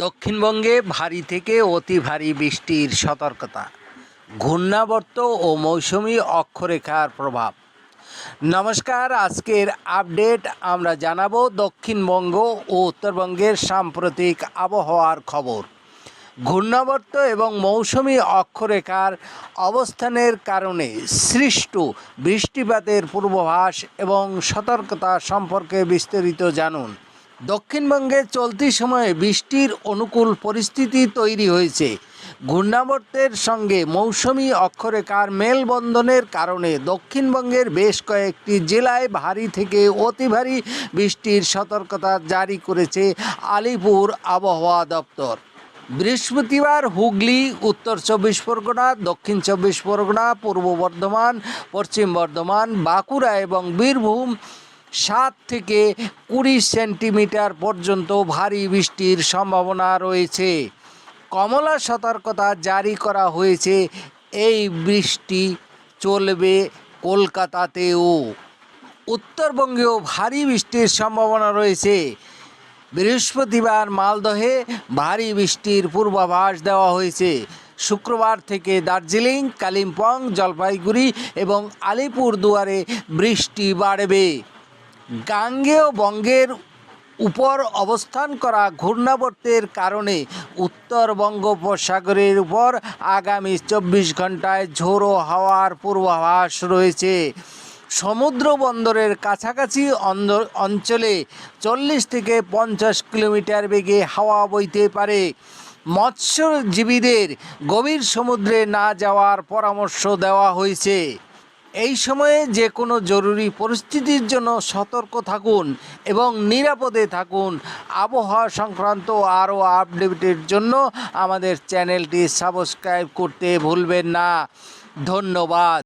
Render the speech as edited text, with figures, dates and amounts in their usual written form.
দক্ষিণবঙ্গে ভারী থেকে অতি ভারী বৃষ্টির সতর্কতা, ঘূর্ণাবর্ত ও মৌসুমি অক্ষরেখার প্রভাব। নমস্কার, আজকের আপডেট আমরা জানাবো দক্ষিণবঙ্গ ও উত্তরবঙ্গের সাম্প্রতিক আবহাওয়ার খবর। ঘূর্ণাবর্ত এবং মৌসুমি অক্ষরেখার অবস্থানের কারণে সৃষ্ট বৃষ্টিপাতের পূর্বাভাস এবং সতর্কতা সম্পর্কে বিস্তারিত জানুন। দক্ষিণবঙ্গে চলতি সময়ে বৃষ্টির অনুকূল পরিস্থিতি তৈরি হয়েছে। ঘূর্ণাবর্তের সঙ্গে মৌসুমি অক্ষরেখার মেলবন্ধনের কারণে দক্ষিণবঙ্গের বেশ কয়েকটি জেলায় ভারী থেকে অতি ভারী বৃষ্টির সতর্কতা জারি করেছে আলিপুর আবহাওয়া দপ্তর। বৃহস্পতিবার হুগলি, উত্তর চব্বিশ পরগনা, দক্ষিণ চব্বিশ পরগনা, পূর্ব বর্ধমান, পশ্চিম বর্ধমান, বাঁকুড়া এবং বীরভূম 7 থেকে 20 সেন্টিমিটার পর্যন্ত ভারী বৃষ্টির সম্ভাবনা রয়েছে। কমলা সতর্কতা জারি করা হয়েছে। এই বৃষ্টি চলবে কলকাতাতেও। উত্তরবঙ্গেও ভারী বৃষ্টির সম্ভাবনা রয়েছে। বৃহস্পতিবার মালদহে ভারী বৃষ্টির পূর্বাভাস দেওয়া হয়েছে। শুক্রবার থেকে দার্জিলিং, কালিম্পং, জলপাইগুড়ি এবং আলিপুরদুয়ারে বৃষ্টি বাড়বে। গাঙ্গেয় বঙ্গের উপর অবস্থান করা ঘূর্ণাবর্তের কারণে উত্তর বঙ্গোপসাগরের উপর আগামী 24 ঘন্টায় ঝোড়ো হাওয়ার পূর্বাভাস রয়েছে। সমুদ্র বন্দরের কাছাকাছি অঞ্চলে 40 থেকে 50 কিলোমিটার বেগে হাওয়া বইতে পারে। মৎস্যজীবীদের গভীর সমুদ্রে না যাওয়ার পরামর্শ দেওয়া হয়েছে। এই সময়ে যে কোনো জরুরি পরিস্থিতির জন্য সতর্ক থাকুন এবং নিরাপদে থাকুন। আবহাওয়া সংক্রান্ত আরও আপডেটের জন্য আমাদের চ্যানেলটি সাবস্ক্রাইব করতে ভুলবেন না। ধন্যবাদ।